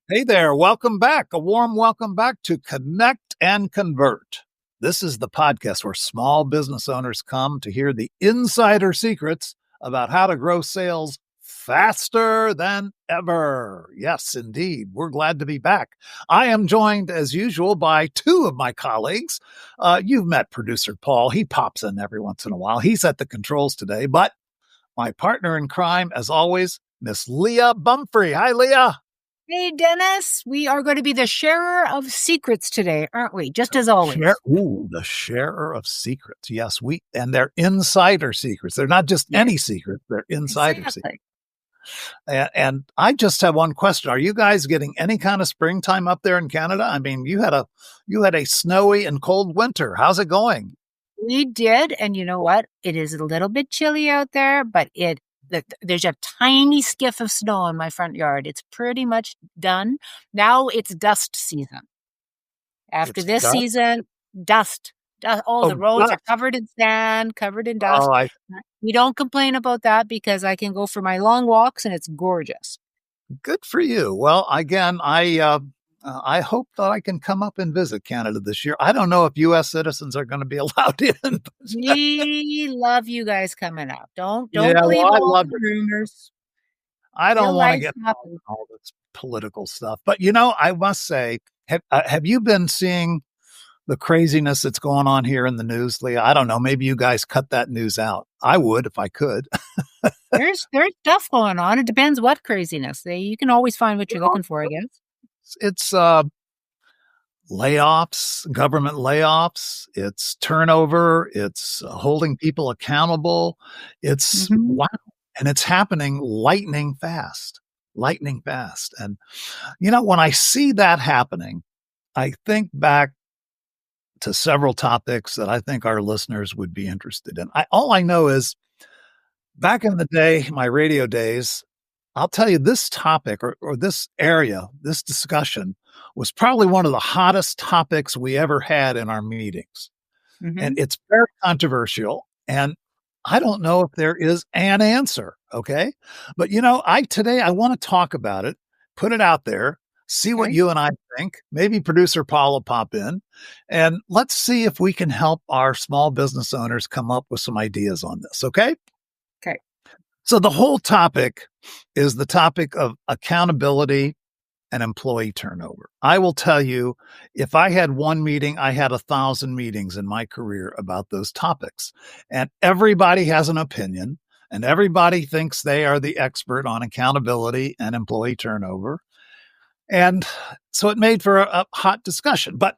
Hey there, welcome back. A warm welcome back to Connect and Convert. This is the podcast where small business owners come to hear the insider secrets about how to grow sales faster than ever. Yes, indeed. We're glad to be back. I am joined, as usual, by two of my colleagues. You've met producer Paul. He pops in every once in a while. He's at the controls today, but my partner in crime, as always, Miss Leah Bumphrey. Hi, Leah. Hey, Dennis, we are going to be the sharer of secrets today, aren't we? Just as always. The sharer of secrets. Yes, and they're insider secrets. They're not just any secrets, they're insider secrets. And I just have one question. Are you guys getting any kind of springtime up there in Canada? I mean, you had a snowy and cold winter. How's it going? We did, and you know what? It is a little bit chilly out there, but there's a tiny skiff of snow in my front yard. It's pretty much done. Now it's dust season. After this season, dust. Oh, the roads are covered in sand, covered in dust. We don't complain about that because I can go for my long walks and it's gorgeous. Good for you. Well, again, I hope that I can come up and visit Canada this year. I don't know if U.S. citizens are going to be allowed in. We love you guys coming up. Don't believe all the rumors. I don't want to get all this political stuff. But, I must say, have you been seeing the craziness that's going on here in the news, Leah? I don't know. Maybe you guys cut that news out. I would if I could. There's stuff going on. It depends what craziness. You can always find what you're looking for, I guess. It's layoffs, government layoffs. It's turnover. It's holding people accountable. It's wow. And it's happening lightning fast. And, when I see that happening, I think back to several topics that I think our listeners would be interested in. All I know is back in the day, my radio days, I'll tell you this topic or this area, this discussion was probably one of the hottest topics we ever had in our meetings. And it's very controversial. And I don't know if there is an answer. Okay. But, today I want to talk about it, put it out there, see what you and I think. Maybe producer Paul will pop in and let's see if we can help our small business owners come up with some ideas on this. Okay. Okay. So the whole topic is the topic of accountability and employee turnover. I will tell you, if I had one meeting, I had 1,000 meetings in my career about those topics. And everybody has an opinion and everybody thinks they are the expert on accountability and employee turnover. And so it made for a hot discussion. But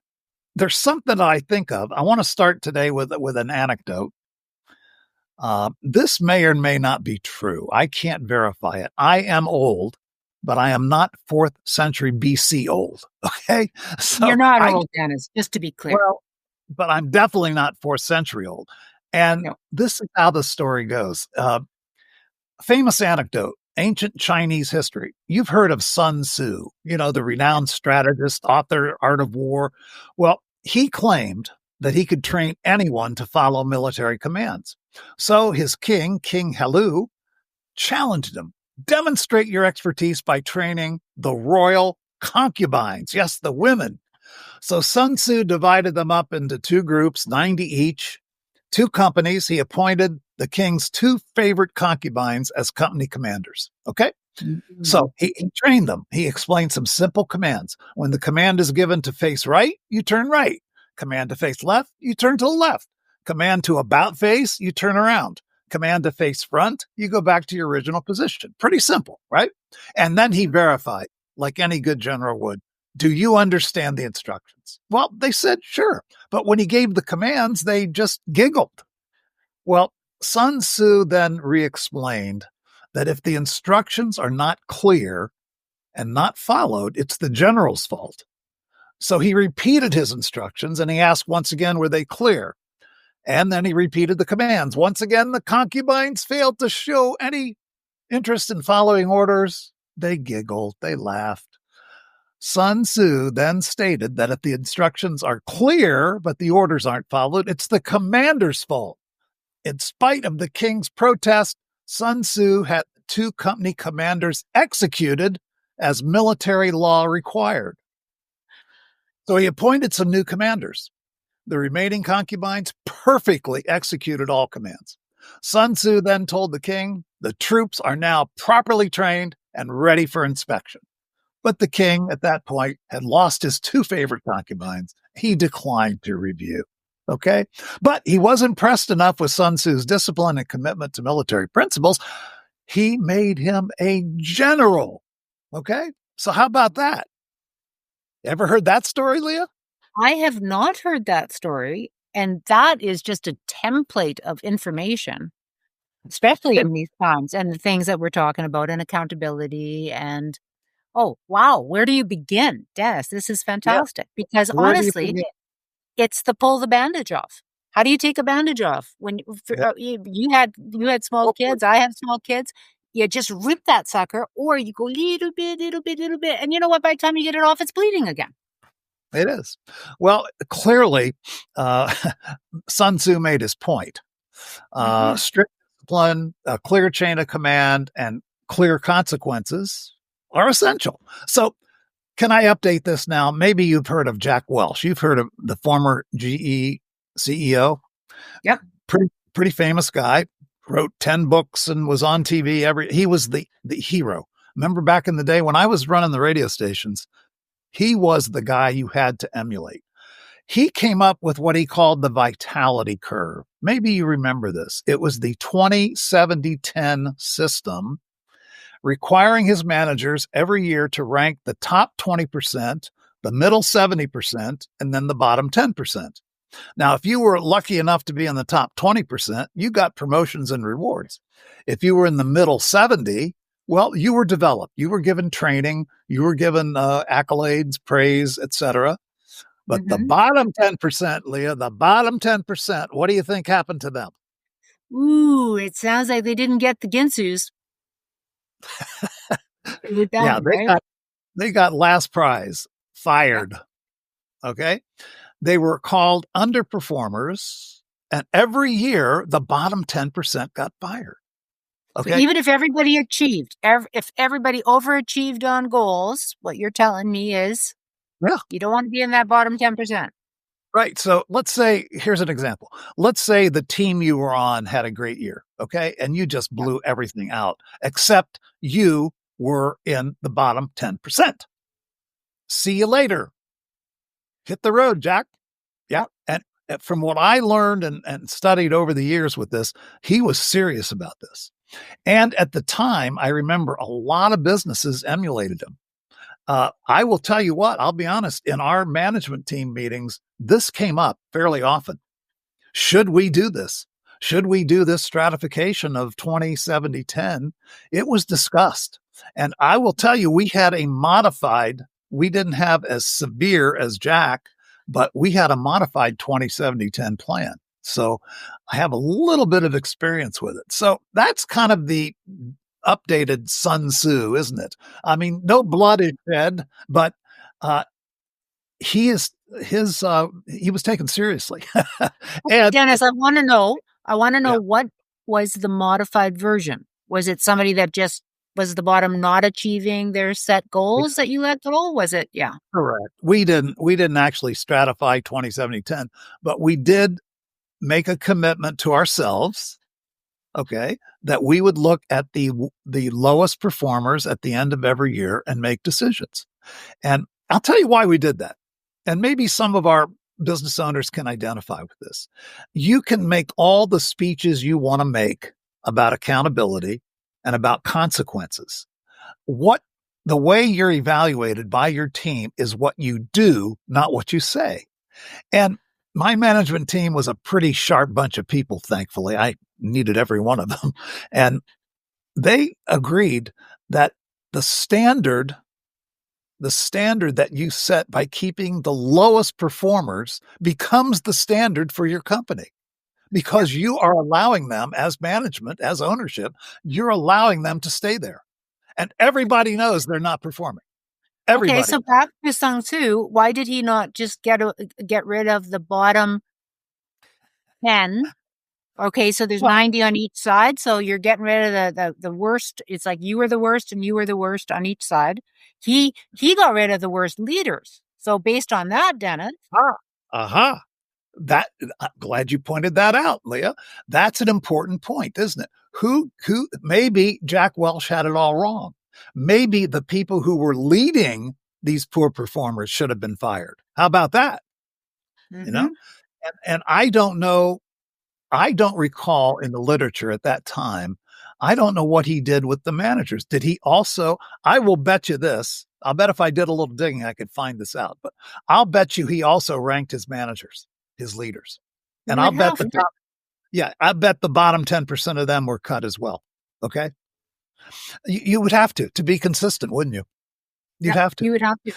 there's something I think of. I want to start today with an anecdote. This may or may not be true. I can't verify it. I am old, but I am not 4th century BC old. Okay. So you're not old, Dennis, just to be clear. Well, but I'm definitely not 4th century old. And This is how the story goes. Famous anecdote, ancient Chinese history. You've heard of Sun Tzu, the renowned strategist, author, Art of War. Well, he claimed that he could train anyone to follow military commands. So his King Helü, challenged him. Demonstrate your expertise by training the royal concubines. Yes, the women. So Sun Tzu divided them up into 2 groups, 90 each, 2 companies. He appointed the king's 2 favorite concubines as company commanders. Okay. Mm-hmm. So he trained them. He explained some simple commands. When the command is given to face right, you turn right. Command to face left, you turn to the left. Command to about face, you turn around. Command to face front, you go back to your original position. Pretty simple, right? And then he verified, like any good general would, do you understand the instructions? Well, they said, sure. But when he gave the commands, they just giggled. Well, Sun Tzu then re-explained that if the instructions are not clear and not followed, it's the general's fault. So he repeated his instructions and he asked once again, were they clear? And then he repeated the commands. Once again, the concubines failed to show any interest in following orders. They giggled, they laughed. Sun Tzu then stated that if the instructions are clear, but the orders aren't followed, it's the commander's fault. In spite of the king's protest, Sun Tzu had 2 company commanders executed as military law required. So he appointed some new commanders. The remaining concubines perfectly executed all commands. Sun Tzu then told the king, the troops are now properly trained and ready for inspection. But the king, at that point, had lost his two favorite concubines. He declined to review. Okay? But he was impressed enough with Sun Tzu's discipline and commitment to military principles. He made him a general. Okay? So how about that? Ever heard that story, Leah? I have not heard that story. And that is just a template of information, especially in these times, and the things that we're talking about, and accountability. And oh, wow, where do you begin? Dennis, this is fantastic. Yeah. Because honestly, it's the pull the bandage off. How do you take a bandage off? When you had small kids, I have small kids. You just rip that sucker, or you go little bit, and you know what? By the time you get it off, it's bleeding again. It is. Well, clearly, Sun Tzu made his point. Strict discipline, a clear chain of command, and clear consequences are essential. So, can I update this now? Maybe you've heard of Jack Welch. You've heard of the former GE CEO. Yep. Pretty famous guy. Wrote 10 books and was on TV. He was the hero. Remember back in the day when I was running the radio stations, he was the guy you had to emulate. He came up with what he called the vitality curve. Maybe you remember this. It was the 20-70-10 system, requiring his managers every year to rank the top 20%, the middle 70%, and then the bottom 10%. Now, if you were lucky enough to be in the top 20%, you got promotions and rewards. If you were in the middle 70, well, you were developed. You were given training. You were given accolades, praise, etc. But the bottom 10%, Leah, the bottom 10%, what do you think happened to them? Ooh, it sounds like they didn't get the Ginsus. They got last prize, fired. Okay. They were called underperformers. And every year, the bottom 10% got fired. Okay. So even if everybody achieved, if everybody overachieved on goals, what you're telling me is, you don't want to be in that bottom 10%. Right. So let's say, here's an example. Let's say the team you were on had a great year. Okay. And you just blew everything out, except you were in the bottom 10%. See you later. Hit the road, Jack. Yeah. And from what I learned and studied over the years with this, he was serious about this. And at the time, I remember a lot of businesses emulated him. I will tell you what, I'll be honest, in our management team meetings, this came up fairly often. Should we do this? Should we do this stratification of 20-70-10? It was discussed. And I will tell you, we had a modified, we didn't have as severe as Jack, but we had a modified 20-70-10 plan. So I have a little bit of experience with it. So that's kind of the updated Sun Tzu, isn't it? I mean, no blood is shed, but he was taken seriously. And Dennis, I want to know what was the modified version? Was it somebody that just was the bottom not achieving their set goals that you let go? Was it? Yeah. Correct. We didn't actually stratify 20-70-10, but we did make a commitment to ourselves, okay, that we would look at the lowest performers at the end of every year and make decisions. And I'll tell you why we did that. And maybe some of our business owners can identify with this. You can make all the speeches you want to make about accountability and about consequences. The way you're evaluated by your team is what you do, not what you say. And my management team was a pretty sharp bunch of people, thankfully. I needed every one of them. And they agreed that the standard that you set by keeping the lowest performers becomes the standard for your company, because you are allowing them, as management, as ownership, you're allowing them to stay there. And everybody knows they're not performing. Everybody. Okay, so back to Sun Tzu, why did he not just get rid of the bottom 10 Okay, so there's Well, 90 on each side. So you're getting rid of the worst. It's like you were the worst and you were the worst on each side. He got rid of the worst leaders. So based on that, Dennis. uh-huh. That I'm glad you pointed that out, Leah. That's an important point, isn't it? Who maybe Jack Welch had it all wrong. Maybe the people who were leading these poor performers should have been fired. How about that? You know? Mm-hmm. And I don't know, I don't recall in the literature at that time, I don't know what he did with the managers. Did he also, I will bet you this, I'll bet if I did a little digging, I could find this out, but I'll bet you he also ranked his managers, his leaders. You And would I'll bet have the to. top, yeah, I bet the bottom 10% of them were cut as well. Okay. You would have to be consistent, wouldn't you? You'd Yeah, have to. you would have to.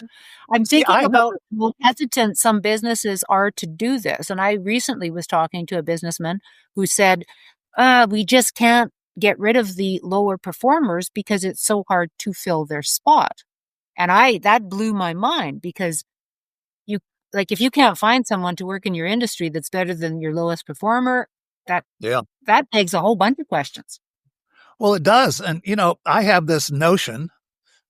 I'm See, I thinking have, about how hesitant some businesses are to do this. And I recently was talking to a businessman who said, we just can't get rid of the lower performers because it's so hard to fill their spot. And that blew my mind because you, like, if you can't find someone to work in your industry that's better than your lowest performer, that, yeah. that begs a whole bunch of questions. Well, it does. And, I have this notion,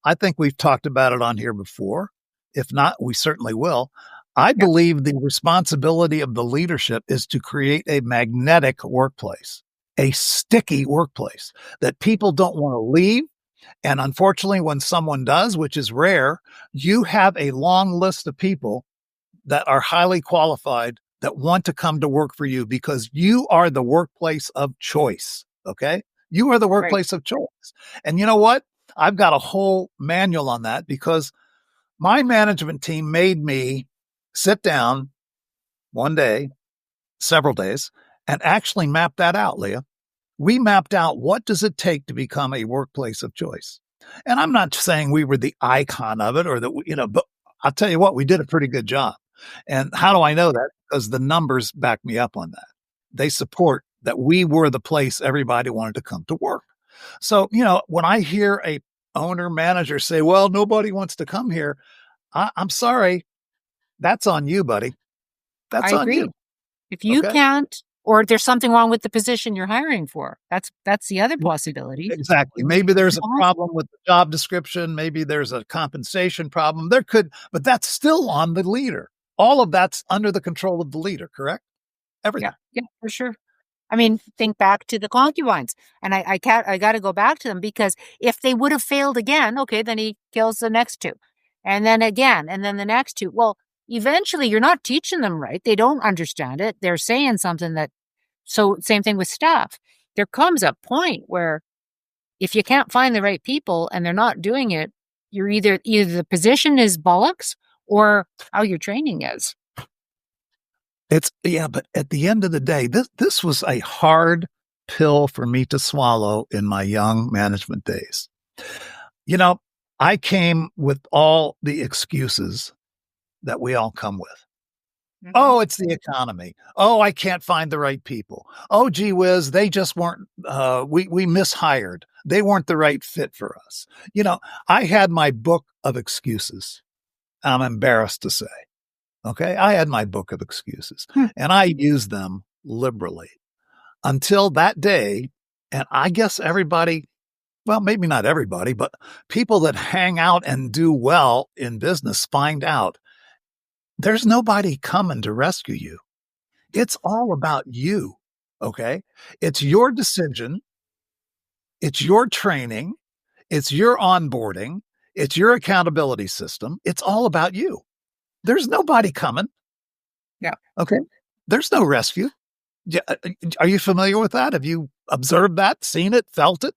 I think we've talked about it on here before. If not, we certainly will. I Yeah, believe the responsibility of the leadership is to create a magnetic workplace, a sticky workplace that people don't want to leave. And unfortunately, when someone does, which is rare, you have a long list of people that are highly qualified that want to come to work for you because you are the workplace of choice. Okay. You are the right. workplace of choice. And you know what? I've got a whole manual on that because my management team made me sit down one day, several days, and actually map that out, Leah. We mapped out what does it take to become a workplace of choice. And I'm not saying we were the icon of it or that, but I'll tell you what, we did a pretty good job. And how do I know that? Because the numbers back me up on that. They support that we were the place everybody wanted to come to work. So, when I hear a owner manager say, well, nobody wants to come here, I'm sorry. That's on you, buddy. That's I on agree. you. If you Okay. can't, or there's something wrong with the position you're hiring for, that's the other Well, possibility. exactly. You need Maybe there's a to problem with the job description. Maybe there's a compensation problem. But that's still on the leader. All of that's under the control of the leader, correct? yeah, Everything. yeah, for sure. I mean, think back to the concubines, and I got to go back to them because if they would have failed again, okay, then he kills the next two, and then again, and then the next two. Well, eventually, you're not teaching them right. They don't understand it. They're saying something that. So same thing with staff. There comes a point where if you can't find the right people and they're not doing it, you're either the position is bollocks or how your training is. But at the end of the day, this was a hard pill for me to swallow in my young management days. You know, I came with all the excuses that we all come with. Mm-hmm. Oh, it's the economy. Oh, I can't find the right people. Oh, gee whiz, they just weren't, we mishired. They weren't the right fit for us. I had my book of excuses. I'm embarrassed to say. Okay. I had my book of excuses Hmm. and I used them liberally until that day. And I guess everybody, well, maybe not everybody, but people that hang out and do well in business find out there's nobody coming to rescue you. It's all about you. Okay. It's your decision. It's your training. It's your onboarding. It's your accountability system. It's all about you. There's nobody coming. Yeah. Okay. There's no rescue. Are you familiar with that? Have you observed that, seen it, felt it?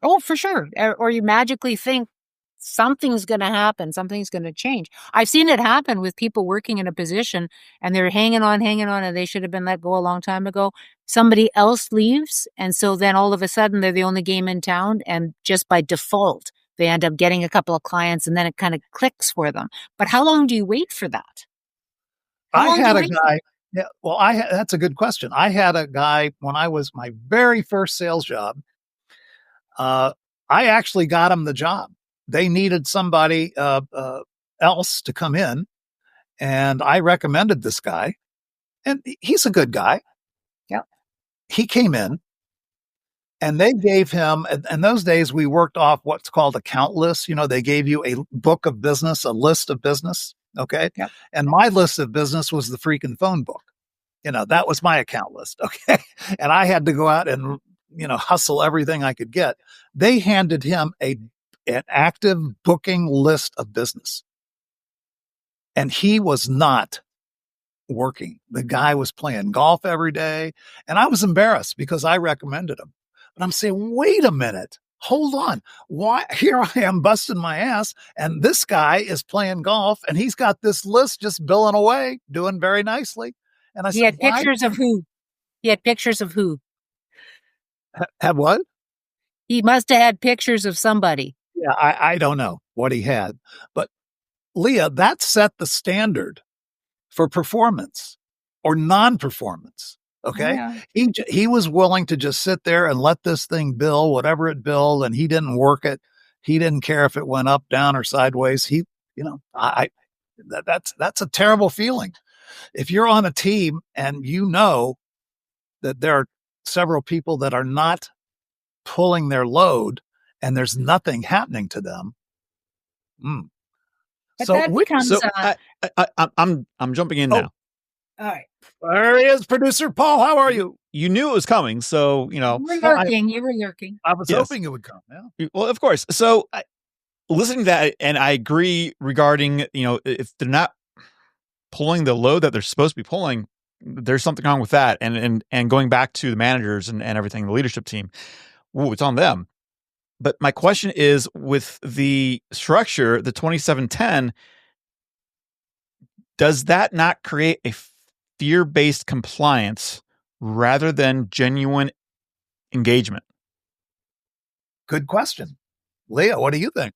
Oh, for sure. Or you magically think something's going to happen, something's going to change. I've seen it happen with people working in a position and they're hanging on, and they should have been let go a long time ago. Somebody else leaves. And so then all of a sudden they're the only game in town. And just by default, they end up getting a couple of clients and then it kind of clicks for them. But how long do you wait for that? How I long do you had a wait for guy. Yeah, well, that's a good question. I had a guy when I was my very first sales job. Uh, I actually got him the job. They needed somebody else to come in, and I recommended this guy, and he's a good guy. Yeah. he came in and they gave him, in those days, we worked off what's called account lists. They gave you a book of business, a list of business. Okay. Yep. And my list of business was the freaking phone book. That was my account list. Okay. And I had to go out and, hustle everything I could get. They handed him an active booking list of business. And he was not working. The guy was playing golf every day. And I was embarrassed because I recommended him. But I'm saying, wait a minute, hold on. Why? Here I am busting my ass, and this guy is playing golf, and he's got this list just billing away, doing very nicely. And he had pictures of who? He had pictures of who? Had what? He must have had pictures of somebody. Yeah, I don't know what he had. But Leah, that set the standard for performance or non-performance. Okay. Yeah. He was willing to just sit there and let this thing bill, whatever it billed, and he didn't work it. He didn't care if it went up, down, or sideways. That's a terrible feeling. If you're on a team and that there are several people that are not pulling their load and there's nothing happening to them. But so that becomes, I'm jumping in now. All right. There he is, producer Paul. How are you? You knew it was coming, so You were lurking. I was hoping it would come. Yeah. Well, of course. So, listening to that, and I agree regarding if they're not pulling the load that they're supposed to be pulling, there's something wrong with that. And going back to the managers and everything, the leadership team, it's on them. But my question is, with the structure, the 2710, does that not create a fear-based compliance rather than genuine engagement? Good question. Leah, what do you think?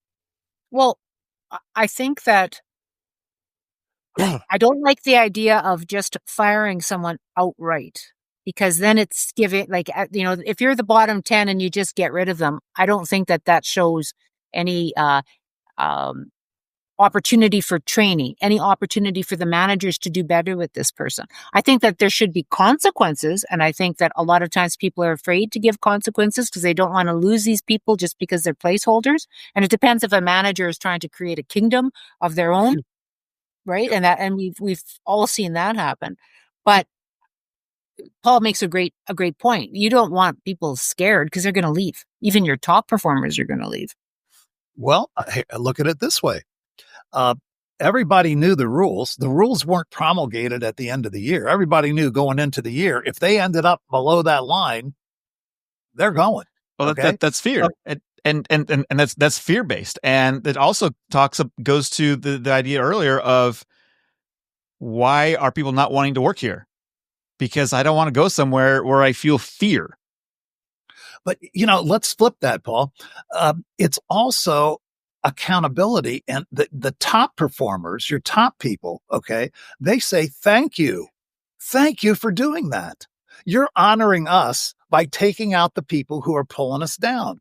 Well, I think that I don't like the idea of just firing someone outright, because then it's giving, if you're the bottom 10 and you just get rid of them, I don't think that shows any opportunity for training, any opportunity for the managers to do better with this person. I think that there should be consequences, and I think that a lot of times people are afraid to give consequences because they don't want to lose these people just because they're placeholders. And it depends if a manager is trying to create a kingdom of their own, right? And we've all seen that happen. But Paul makes a great point. You don't want people scared because they're going to leave. Even your top performers are going to leave. Well, look at it this way. Everybody knew the rules. The rules weren't promulgated at the end of the year. Everybody knew going into the year, if they ended up below that line, they're going. Well, okay? That's fear. And that's fear-based. And it also goes to the idea earlier of, why are people not wanting to work here? Because I don't want to go somewhere where I feel fear. But, let's flip that, Paul. It's also accountability, and the top performers, your top people, okay, they say, thank you for doing that. You're honoring us by taking out the people who are pulling us down.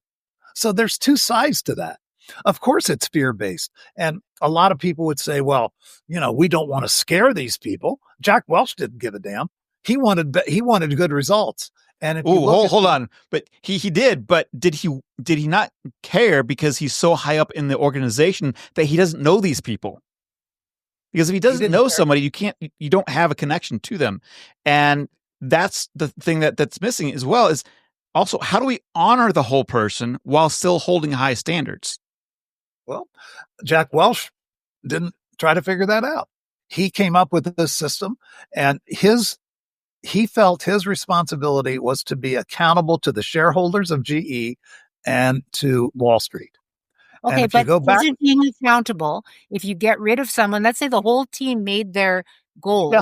So there's two sides to that. Of course it's fear-based, and a lot of people would say, well, we don't want to scare these people. Jack Welch didn't give a damn. He wanted good results. And if hold on, but he did. But did he not care because he's so high up in the organization that he doesn't know these people? Because if he doesn't know somebody, you don't have a connection to them, and that's the thing that's missing as well. Is also, how do we honor the whole person while still holding high standards? Well, Jack Welch didn't try to figure that out. He came up with this system, and he felt his responsibility was to be accountable to the shareholders of GE and to Wall Street. Okay, but isn't being accountable if you get rid of someone? Let's say the whole team made their goals. Yeah.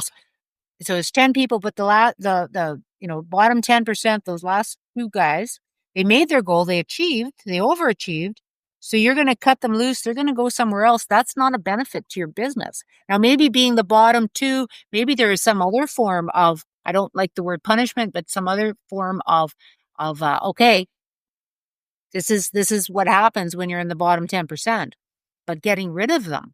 So it's 10 people, but the bottom 10%, those last two guys, they made their goal, they overachieved. So you're going to cut them loose. They're going to go somewhere else. That's not a benefit to your business. Now, maybe being the bottom two, maybe there is some other form of, I don't like the word punishment, but some other form of okay, this is what happens when you're in the bottom 10%, but getting rid of them.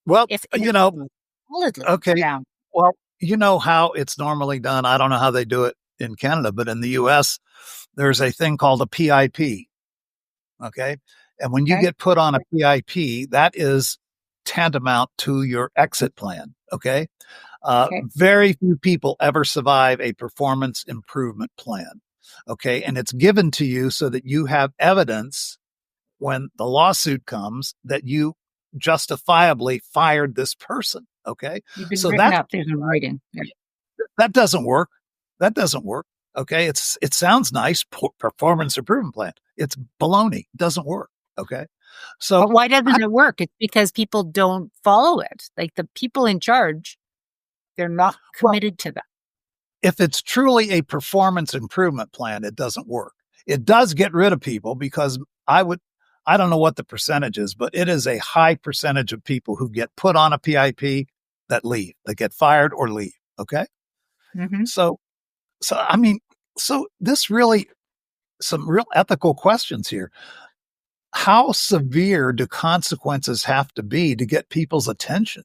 Well, okay. Down. Well, you know how it's normally done. I don't know how they do it in Canada, but in the US, there's a thing called a PIP. Okay. And when you get put on a PIP, that is tantamount to your exit plan. Okay. Very few people ever survive a performance improvement plan. Okay. And it's given to you so that you have evidence when the lawsuit comes that you justifiably fired this person. Okay. You've been written up. There's no writing. Yeah. That doesn't work. That doesn't work. Okay. It sounds nice. Performance improvement plan. It's baloney. It doesn't work. Okay. So but why doesn't it work? It's because people don't follow it. Like the people in charge, they're not committed to that. If it's truly a performance improvement plan, it doesn't work. It does get rid of people because I don't know what the percentage is, but it is a high percentage of people who get put on a PIP that leave, that get fired or leave. Okay. Mm-hmm. So this really, some real ethical questions here. How severe do consequences have to be to get people's attention?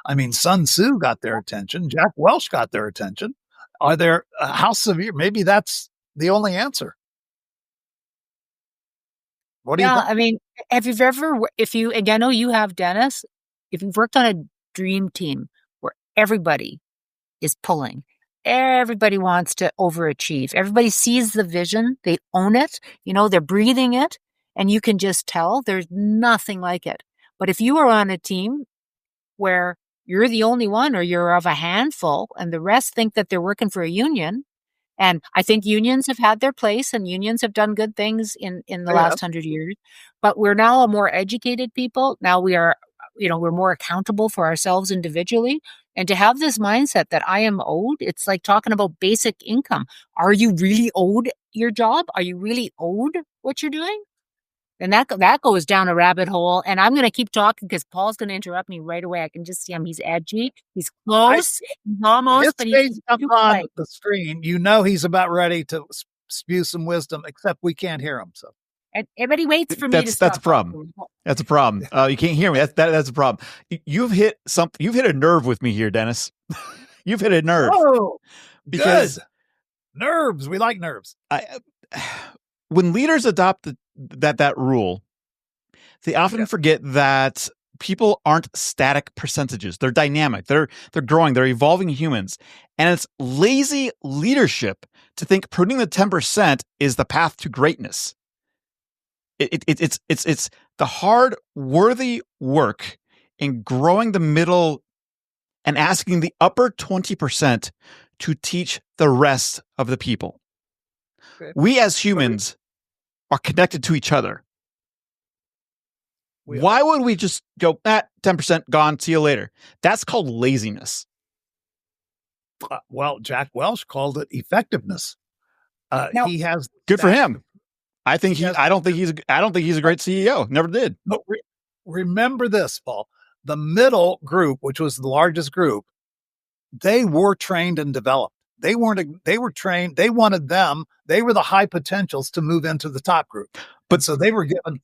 I mean, Sun Tzu got their attention. Jack Welch got their attention. Are there, how severe? Maybe that's the only answer. What do you think? I mean, have you ever, and I know you have, Dennis, if you've worked on a dream team where everybody is pulling, everybody wants to overachieve, everybody sees the vision, they own it, they're breathing it, and you can just tell there's nothing like it. But if you are on a team where you're the only one or you're of a handful and the rest think that they're working for a union, and I think unions have had their place and unions have done good things in the last 100 years, but we're now a more educated people. Now we are, we're more accountable for ourselves individually. And to have this mindset that I am owed, it's like talking about basic income. Are you really owed your job? Are you really owed what you're doing? And that goes down a rabbit hole. And I'm going to keep talking because Paul's going to interrupt me right away. I can just see him. He's edgy. He's close. He's almost. But he's up on the screen. He's about ready to spew some wisdom, except we can't hear him. So and everybody waits for me to stop. That's a problem. That's a problem. You can't hear me. That's a problem. You've hit something. You've hit a nerve with me here, Dennis. You've hit a nerve. Oh, because good. Nerves. We like nerves. When leaders adopt that rule, they often forget that people aren't static percentages. They're dynamic. They're growing. They're evolving humans. And it's lazy leadership to think pruning the 10% is the path to greatness. It's the hard, worthy work in growing the middle and asking the upper 20% to teach the rest of the people. Okay. We as humans are connected to each other. Why would we just go, 10% gone, see you later? That's called laziness. Well, Jack Welch called it effectiveness. He has good for him. I don't think he's a great CEO. Never did. But remember this, Paul. The middle group, which was the largest group, they were trained and developed. They were trained. They wanted them. They were the high potentials to move into the top group. But so they were given,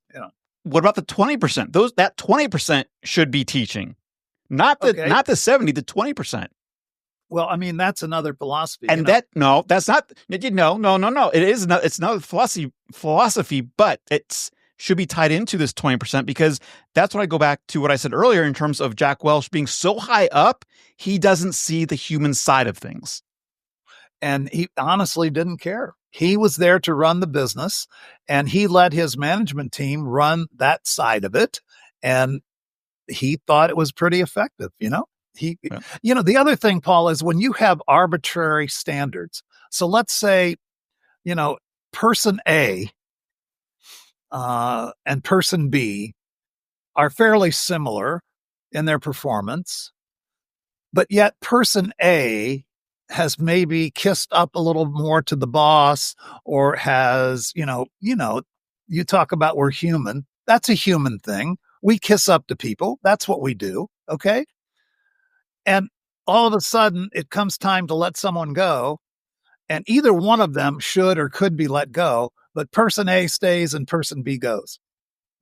What about the 20%? That 20% should be teaching, not the 70, the 20%. Well, I mean, that's another philosophy. And that's not, no. It is not, it's not philosophy, but it's should be tied into this 20% because that's what I go back to what I said earlier in terms of Jack Welch being so high up, he doesn't see the human side of things. And he honestly didn't care. He was there to run the business and he let his management team run that side of it. And he thought it was pretty effective, The other thing, Paul, is when you have arbitrary standards. So let's say, person A and person B are fairly similar in their performance, but yet person A has maybe kissed up a little more to the boss or has, you talk about we're human. That's a human thing. We kiss up to people. That's what we do. Okay. And all of a sudden it comes time to let someone go and either one of them should or could be let go, but person A stays and person B goes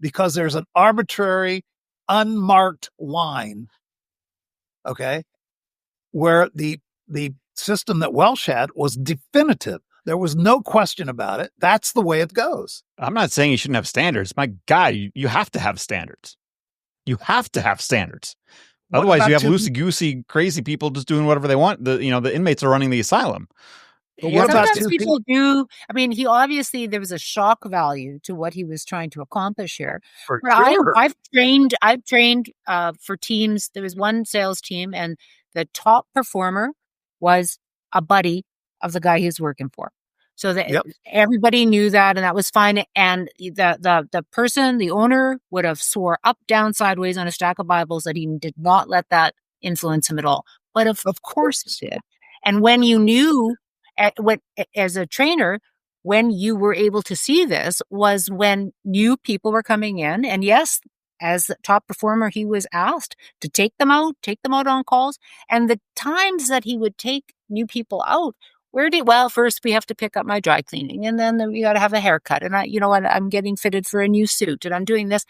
because there's an arbitrary, unmarked line. Okay. Where the system that Welch had was definitive. There was no question about it. That's the way it goes. I'm not saying you shouldn't have standards. My God, you have to have standards. You have to have standards. Otherwise, you have loosey-goosey, crazy people just doing whatever they want. The inmates are running the asylum. But what about people do? I mean, there was a shock value to what he was trying to accomplish here. For sure. I've trained for teams. There was one sales team, and the top performer was a buddy of the guy he was working for. So that everybody knew that, and that was fine. And the person, the owner, would have swore up, down, sideways on a stack of Bibles that he did not let that influence him at all. But of course it did. And when you knew, as a trainer, when you were able to see this was when new people were coming in. And yes, as the top performer, he was asked to take them out on calls. And the times that he would take new people out, first we have to pick up my dry cleaning, and then we got to have a haircut, and I'm getting fitted for a new suit, and I'm doing this.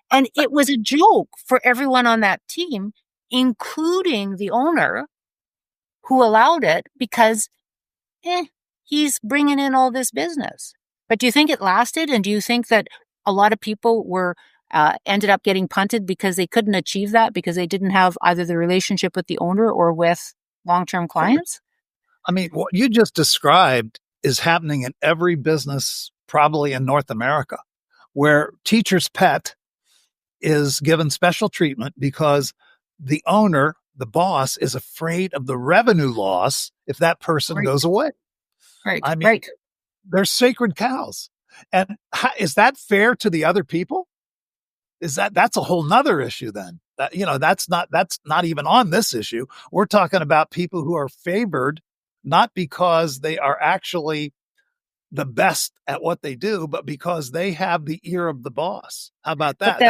And it was a joke for everyone on that team, including the owner, who allowed it because he's bringing in all this business. But do you think it lasted? And do you think that a lot of people were ended up getting punted because they couldn't achieve that because they didn't have either the relationship with the owner or with long-term clients? I mean, what you just described is happening in every business, probably in North America, where teacher's pet is given special treatment because the owner, the boss, is afraid of the revenue loss if that person goes away. Right. I mean, they're sacred cows. And is that fair to the other people? That's a whole nother issue then. That's not even on this issue. We're talking about people who are favored not because they are actually the best at what they do, but because they have the ear of the boss. How about that? But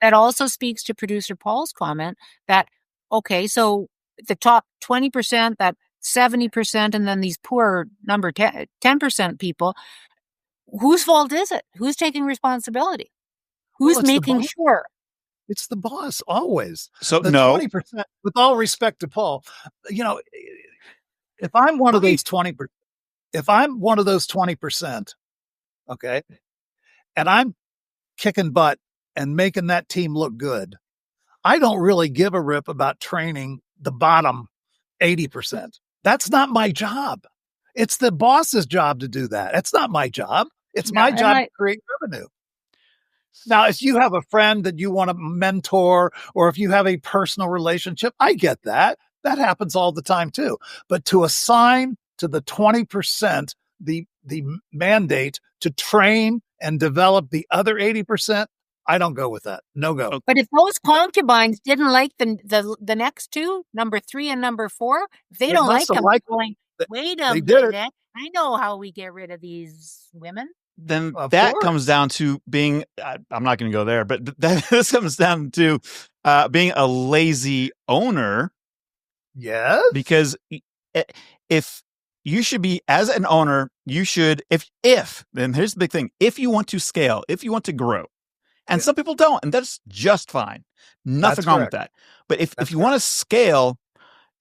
that also speaks to producer Paul's comment that, okay, so the top 20%, that 70%, and then these poor number 10% people, whose fault is it? Who's taking responsibility? Who's making sure? It's the boss always. So the no, 20%, with all respect to Paul, if I'm one of those 20%, okay, and I'm kicking butt and making that team look good, I don't really give a rip about training the bottom 80%. That's not my job. It's the boss's job to do that. It's not my job. It's my job to create revenue. Now, if you have a friend that you want to mentor, or if you have a personal relationship, I get that. That happens all the time too. But to assign to the 20% the mandate to train and develop the other 80%, I don't go with that. No go. But if those concubines didn't like the next two, number 3 and number 4, they don't like them. Going, wait a minute, I know how we get rid of these women. Then that comes down to being, I'm not going to go there, but this comes down to being a lazy owner. Yes. Because if you should be, as an owner, you should, then here's the big thing. If you want to scale, if you want to grow, and some people don't, and that's just fine. Nothing wrong with that. But if you want to scale,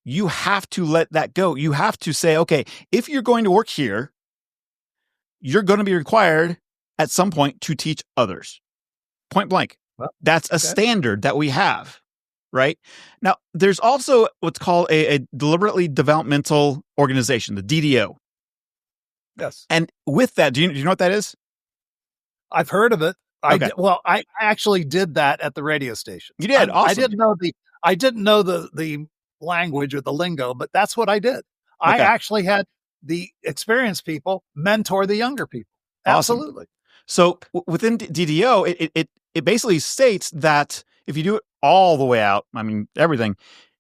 you have to let that go. You have to say, okay, if you're going to work here, you're going to be required at some point to teach others. Point blank. Well, that's a standard that we have, right? Now, there's also what's called a deliberately developmental organization, the DDO. Yes. And with that, do you know what that is? I've heard of it. Okay. I actually did that at the radio station. You did? Awesome. I didn't know the language or the lingo, but that's what I did. Okay. I actually had the experienced people mentor the younger people. Absolutely. Awesome. So within DDO, it basically states that if you do it all the way out, I mean, everything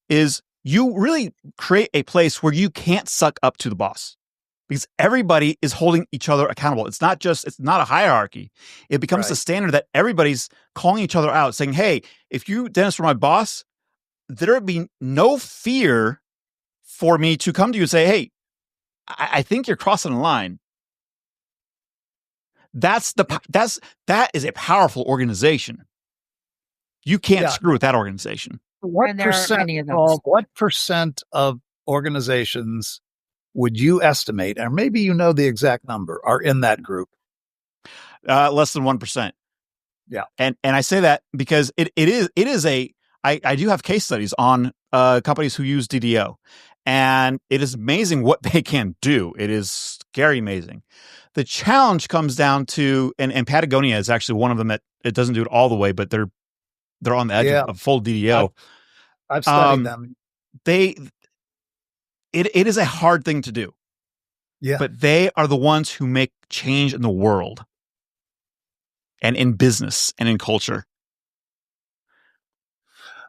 is you really create a place where you can't suck up to the boss because everybody is holding each other accountable. It's not a hierarchy. It becomes a standard that everybody's calling each other out saying, hey, if you, Dennis, were my boss, there would be no fear for me to come to you and say, hey, I think you're crossing the line. That is a powerful organization. You can't screw with that organization. What percent of organizations would you estimate, or maybe you know the exact number, are in that group? Less than 1%. Yeah. And I say that because it is I do have case studies on companies who use DDO, and it is amazing what they can do. It is scary amazing. The challenge comes down to, and Patagonia is actually one of them that it doesn't do it all the way, but they're on the edge of full DDO. I've studied them. It is a hard thing to do. Yeah. But they are the ones who make change in the world and in business and in culture.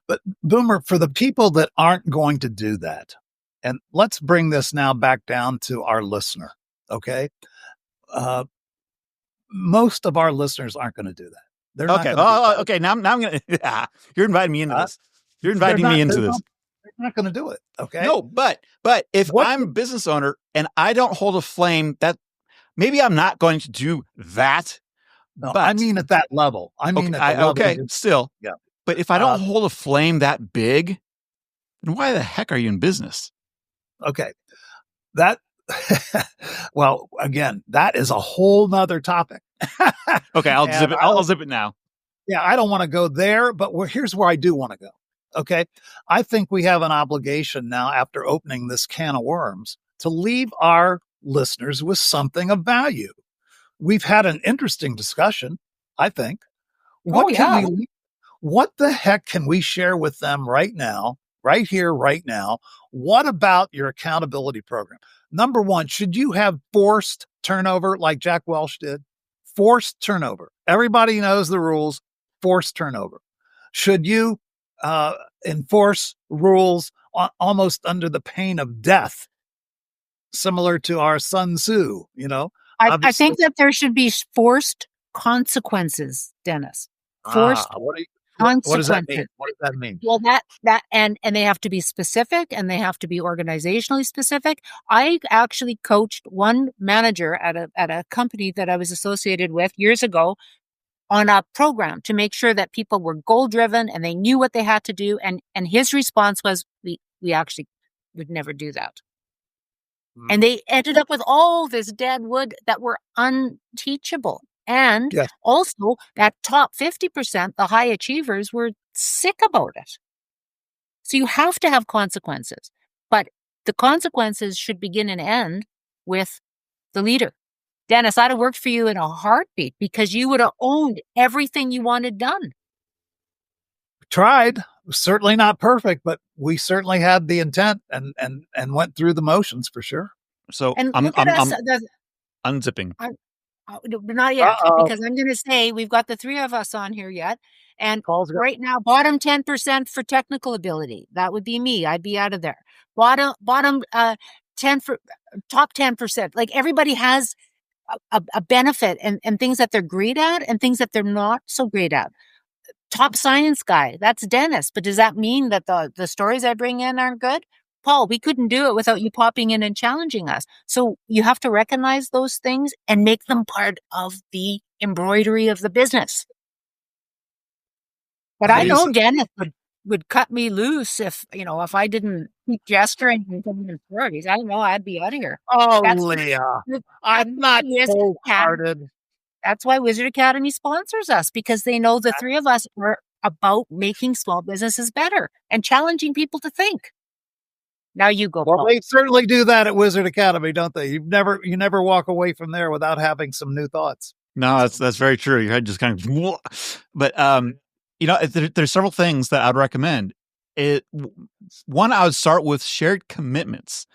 But Boomer, for the people that aren't going to do that, and let's bring this now back down to our listener, okay? Most of our listeners aren't going to do that. They're not okay. Okay. Now I'm going to. You're inviting me into this. You're inviting me into this. They're not going to do it. Okay. No, but if I'm a business owner and I don't hold a flame, that maybe I'm not going to do that. No, but I mean at that level. I mean at the level. Still. Yeah. But if I don't hold a flame that big, then why the heck are you in business? Okay. Well, again, that is a whole nother topic. Okay, I'll zip it now. Yeah, I don't want to go there, but here's where I do want to go. Okay. I think we have an obligation now, after opening this can of worms, to leave our listeners with something of value. We've had an interesting discussion, I think. What the heck can we share with them right now, right here, right now? What about your accountability program? Number one, should you have forced turnover like Jack Welch did? Forced turnover. Everybody knows the rules. Forced turnover. Should you enforce rules almost under the pain of death, similar to our Sun Tzu? I think that there should be forced consequences, Dennis. Forced consequences. What does that mean? What does that mean? Well, and they have to be specific, and they have to be organizationally specific. I actually coached one manager at a company that I was associated with years ago on a program to make sure that people were goal driven and they knew what they had to do. And his response was, we actually would never do that. And they ended up with all this dead wood that were unteachable. And also that top 50%, the high achievers, were sick about it. So you have to have consequences, but the consequences should begin and end with the leader. Dennis, I'd have worked for you in a heartbeat because you would have owned everything you wanted done. Tried. Certainly not perfect, but we certainly had the intent and went through the motions for sure. So I'm unzipping. Not yet, because I'm going to say we've got the three of us on here yet. And right now, bottom 10% for technical ability. That would be me. I'd be out of there. Bottom 10 for top 10%. Like everybody has a benefit and things that they're great at and things that they're not so great at. Top science guy, that's Dennis. But does that mean that the stories I bring in aren't good? Paul, we couldn't do it without you popping in and challenging us. So you have to recognize those things and make them part of the embroidery of the business. But I know Dennis would cut me loose if I didn't keep gesturing and giving him stories. I don't know, I'd be out of here. Oh, Leah, I'm not cold-hearted. That's why Wizard Academy sponsors us, because they know the three of us are about making small businesses better and challenging people to think. Now you go. Well, Paul. they certainly do that at Wizard Academy, don't they? You never walk away from there without having some new thoughts. No, that's very true. Your head just kind of, but there's several things that I'd recommend. One, I would start with shared commitments.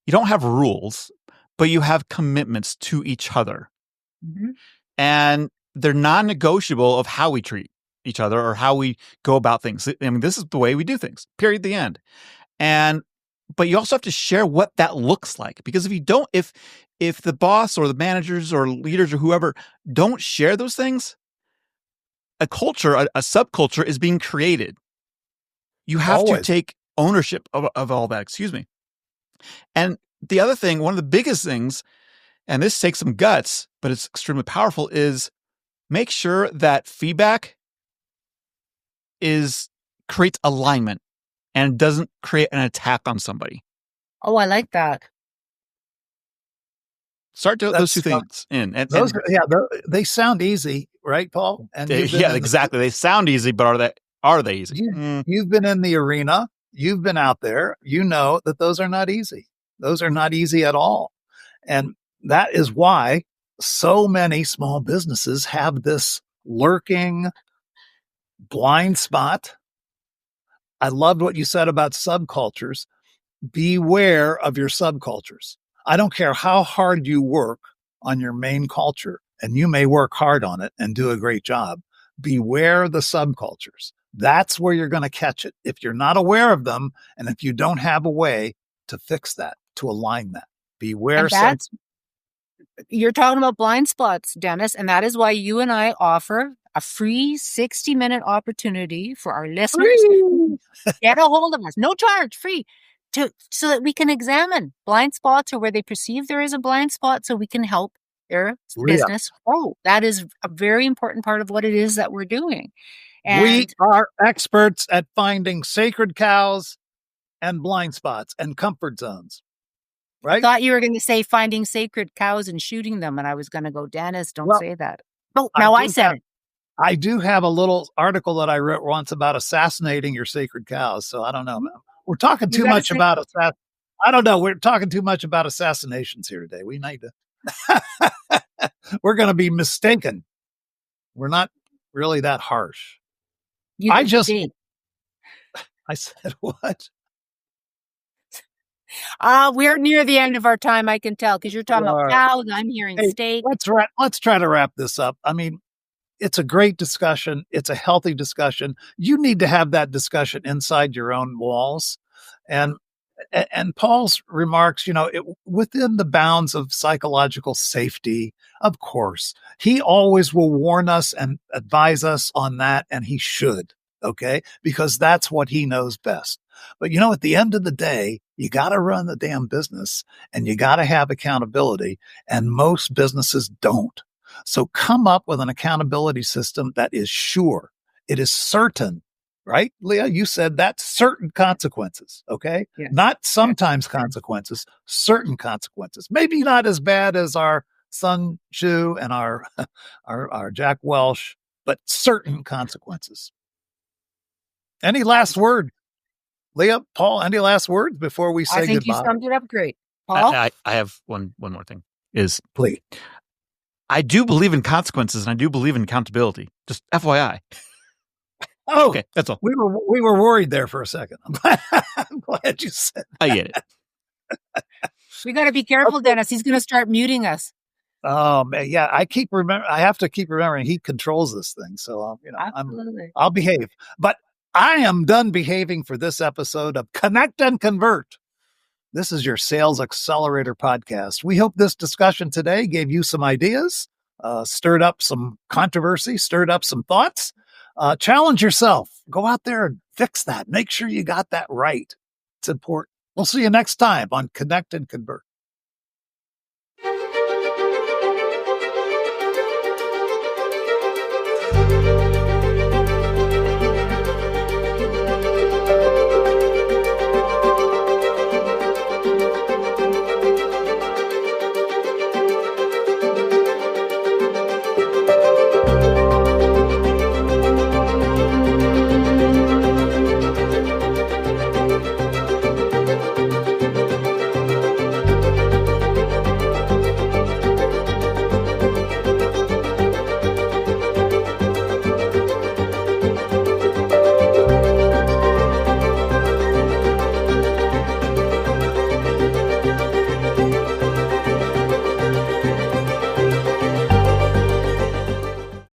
You don't have rules, but you have commitments to each other, and they're non-negotiable of how we treat each other or how we go about things. I mean, this is the way we do things. Period. The end. But you also have to share what that looks like, because if you don't, if the boss or the managers or leaders or whoever don't share those things, a culture, a subculture is being created. You have to take ownership of all that. Excuse me. And the other thing, one of the biggest things, and this takes some guts, but it's extremely powerful, is make sure that feedback creates alignment and doesn't create an attack on somebody. Oh, I like that. Start those two things in. And they sound easy, right, Paul? And exactly. They sound easy, but are they easy? You've been in the arena. You've been out there. You know that those are not easy. Those are not easy at all. And that is why so many small businesses have this lurking blind spot. I loved what you said about subcultures. Beware of your subcultures. I don't care how hard you work on your main culture, and you may work hard on it and do a great job. Beware the subcultures. That's where you're going to catch it. If you're not aware of them, and if you don't have a way to fix that, to align that, beware. You're talking about blind spots, Dennis, and that is why you and I offer a free 60-minute opportunity for our listeners. Get a hold of us. No charge, free. So that we can examine blind spots or where they perceive there is a blind spot so we can help their business grow. That is a very important part of what it is that we're doing. And we are experts at finding sacred cows and blind spots and comfort zones. Right? I thought you were going to say finding sacred cows and shooting them, and I was going to go, Dennis, don't say that. Oh, now I said it. I do have a little article that I wrote once about assassinating your sacred cows. So I don't know. We're talking too much about I don't know. We're talking too much about assassinations here today. We need to. We're going to be mistaken. We're not really that harsh. I said what? We're near the end of our time, I can tell, because you're talking about cows. I'm hearing steak. Let's try to wrap this up. I mean, it's a great discussion. It's a healthy discussion. You need to have that discussion inside your own walls. And Paul's remarks, within the bounds of psychological safety, of course, he always will warn us and advise us on that. And he should. Okay. Because that's what he knows best. But at the end of the day, you got to run the damn business and you got to have accountability. And most businesses don't. So come up with an accountability system that is sure. It is certain, right? Leah, you said that's certain consequences, okay? Yes. Not sometimes consequences, certain consequences. Maybe not as bad as our Sun Tzu and our Jack Welch, but certain consequences. Any last word? Leah, Paul, any last words before we say goodbye? I think you summed it up great. Paul? I have one more thing. Please. I do believe in consequences and I do believe in accountability. Just FYI. Oh, okay. That's all. We were worried there for a second. I'm glad you said that. I get it. We got to be careful, Dennis. He's going to start muting us. Oh man, yeah. I have to keep remembering he controls this thing. So I'll behave. But I am done behaving for this episode of Connect and Convert. This is your Sales Accelerator podcast. We hope this discussion today gave you some ideas, stirred up some controversy, stirred up some thoughts. Challenge yourself. Go out there and fix that. Make sure you got that right. It's important. We'll see you next time on Connect and Convert.